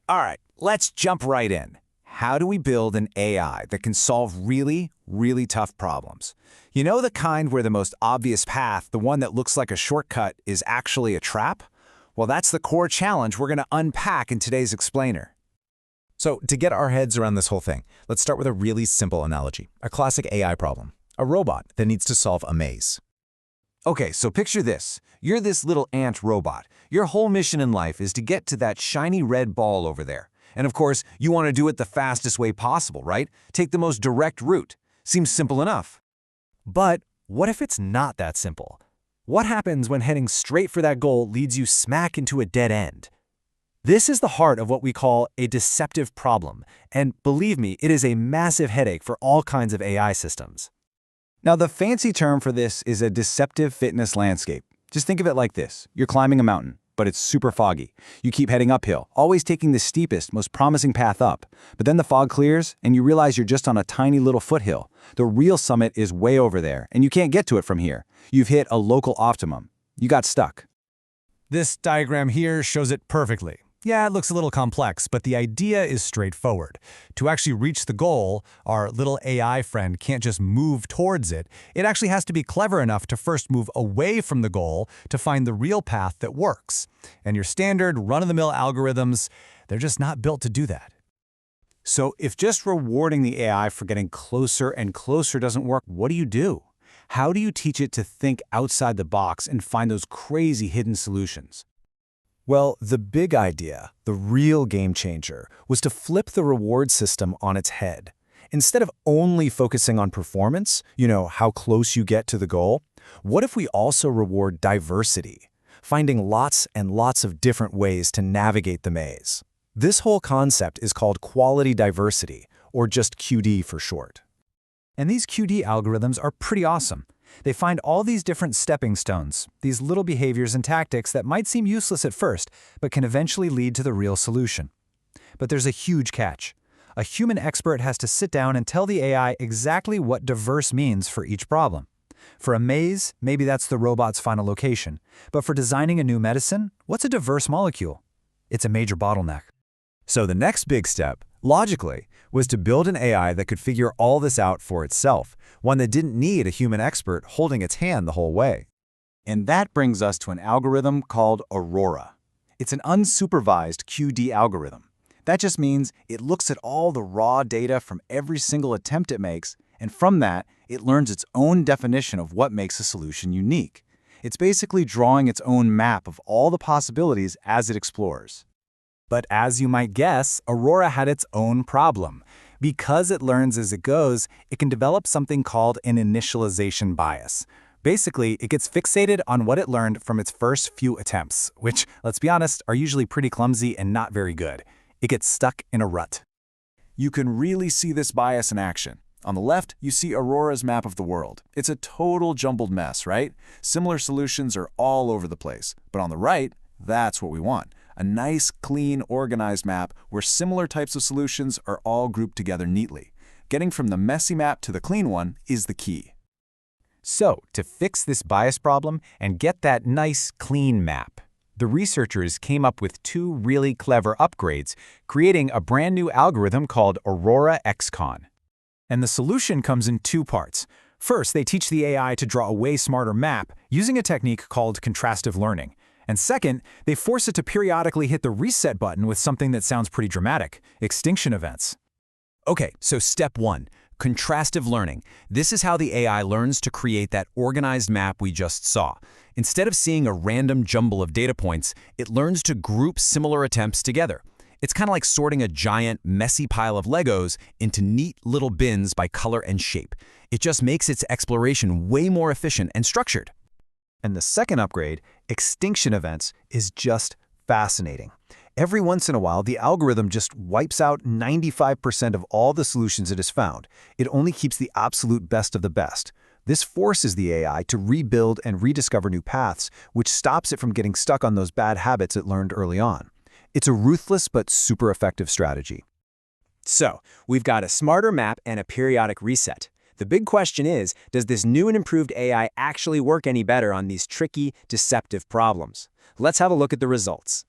All right, let's jump right in. How do we build an AI that can solve really, really tough problems? You know, the kind where the most obvious path, the one that looks like a shortcut, is actually a trap? Well, that's the core challenge we're going to unpack in today's explainer. So to get our heads around this whole thing, let's start with a really simple analogy, a classic AI problem, a robot that needs to solve a maze. Okay, so picture this. You're this little ant robot. Your whole mission in life is to get to that shiny red ball over there. And of course, you want to do it the fastest way possible, right? Take the most direct route. Seems simple enough. But what if it's not that simple? What happens when heading straight for that goal leads you smack into a dead end? This is the heart of what we call a deceptive problem, and believe me, it is a massive headache for all kinds of AI systems. Now, the fancy term for this is a deceptive fitness landscape. Just think of it like this. You're climbing a mountain, but it's super foggy. You keep heading uphill, always taking the steepest, most promising path up. But then the fog clears, and you realize you're just on a tiny little foothill. The real summit is way over there, and you can't get to it from here. You've hit a local optimum. You got stuck. This diagram here shows it perfectly. Yeah, it looks a little complex, but the idea is straightforward. To actually reach the goal, our little AI friend can't just move towards it. It actually has to be clever enough to first move away from the goal to find the real path that works. And your standard run-of-the-mill algorithms, they're just not built to do that. So if just rewarding the AI for getting closer and closer doesn't work, what do? How do you teach it to think outside the box and find those crazy hidden solutions? Well, the big idea, the real game changer, was to flip the reward system on its head. Instead of only focusing on performance, how close you get to the goal, what if we also reward diversity, finding lots and lots of different ways to navigate the maze? This whole concept is called quality diversity, or just QD for short. And these QD algorithms are pretty awesome. They find all these different stepping stones, these little behaviors and tactics that might seem useless at first, but can eventually lead to the real solution. But there's a huge catch. A human expert has to sit down and tell the AI exactly what diverse means for each problem. For a maze, maybe that's the robot's final location. But for designing a new medicine, what's a diverse molecule? It's a major bottleneck. So the next big step, logically, was to build an AI that could figure all this out for itself, one that didn't need a human expert holding its hand the whole way. And that brings us to an algorithm called AURORA. It's an unsupervised QD algorithm. That just means it looks at all the raw data from every single attempt it makes, and from that, it learns its own definition of what makes a solution unique. It's basically drawing its own map of all the possibilities as it explores. But as you might guess, Aurora had its own problem. Because it learns as it goes, it can develop something called an initialization bias. Basically, it gets fixated on what it learned from its first few attempts, which, let's be honest, are usually pretty clumsy and not very good. It gets stuck in a rut. You can really see this bias in action. On the left, you see Aurora's map of the world. It's a total jumbled mess, right? Similar solutions are all over the place. But on the right, that's what we want. A nice, clean, organized map where similar types of solutions are all grouped together neatly. Getting from the messy map to the clean one is the key. So, to fix this bias problem and get that nice, clean map, the researchers came up with two really clever upgrades, creating a brand new algorithm called AURORA-XCon. And the solution comes in two parts. First, they teach the AI to draw a way smarter map using a technique called contrastive learning. And second, they force it to periodically hit the reset button with something that sounds pretty dramatic: extinction events. Okay, so step one, contrastive learning. This is how the AI learns to create that organized map we just saw. Instead of seeing a random jumble of data points, it learns to group similar attempts together. It's kind of like sorting a giant, messy pile of Legos into neat little bins by color and shape. It just makes its exploration way more efficient and structured. And the second upgrade, extinction events, is just fascinating. Every once in a while, the algorithm just wipes out 95% of all the solutions it has found. It only keeps the absolute best of the best. This forces the AI to rebuild and rediscover new paths, which stops it from getting stuck on those bad habits it learned early on. It's a ruthless but super effective strategy. So, we've got a smarter map and a periodic reset. The big question is, does this new and improved AI actually work any better on these tricky, deceptive problems? Let's have a look at the results.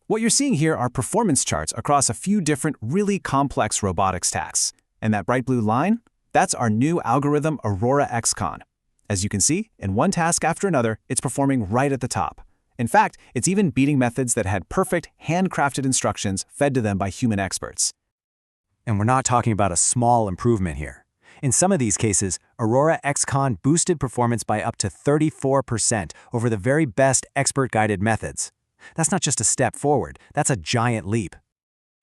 What you're seeing here are performance charts across a few different really complex robotics tasks. And that bright blue line? That's our new algorithm AURORA-XCon. As you can see, in one task after another, it's performing right at the top. In fact, it's even beating methods that had perfect, handcrafted instructions fed to them by human experts. And we're not talking about a small improvement here. In some of these cases, AURORA-XCon boosted performance by up to 34% over the very best expert-guided methods. That's not just a step forward, that's a giant leap.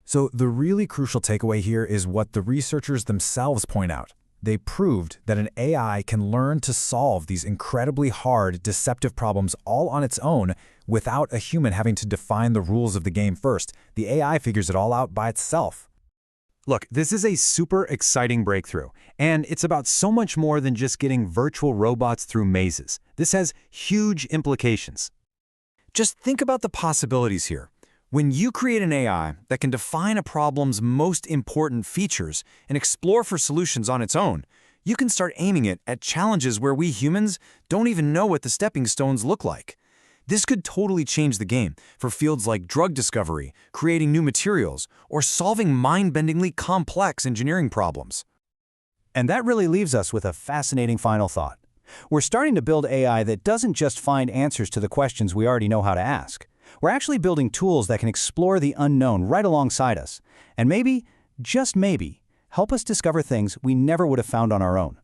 So the really crucial takeaway here is what the researchers themselves point out. They proved that an AI can learn to solve these incredibly hard, deceptive problems all on its own without a human having to define the rules of the game first. The AI figures it all out by itself. Look, this is a super exciting breakthrough, and it's about so much more than just getting virtual robots through mazes. This has huge implications. Just think about the possibilities here. When you create an AI that can define a problem's most important features and explore for solutions on its own, you can start aiming it at challenges where we humans don't even know what the stepping stones look like. This could totally change the game for fields like drug discovery, creating new materials, or solving mind-bendingly complex engineering problems. And that really leaves us with a fascinating final thought. We're starting to build AI that doesn't just find answers to the questions we already know how to ask. We're actually building tools that can explore the unknown right alongside us, and maybe, just maybe, help us discover things we never would have found on our own.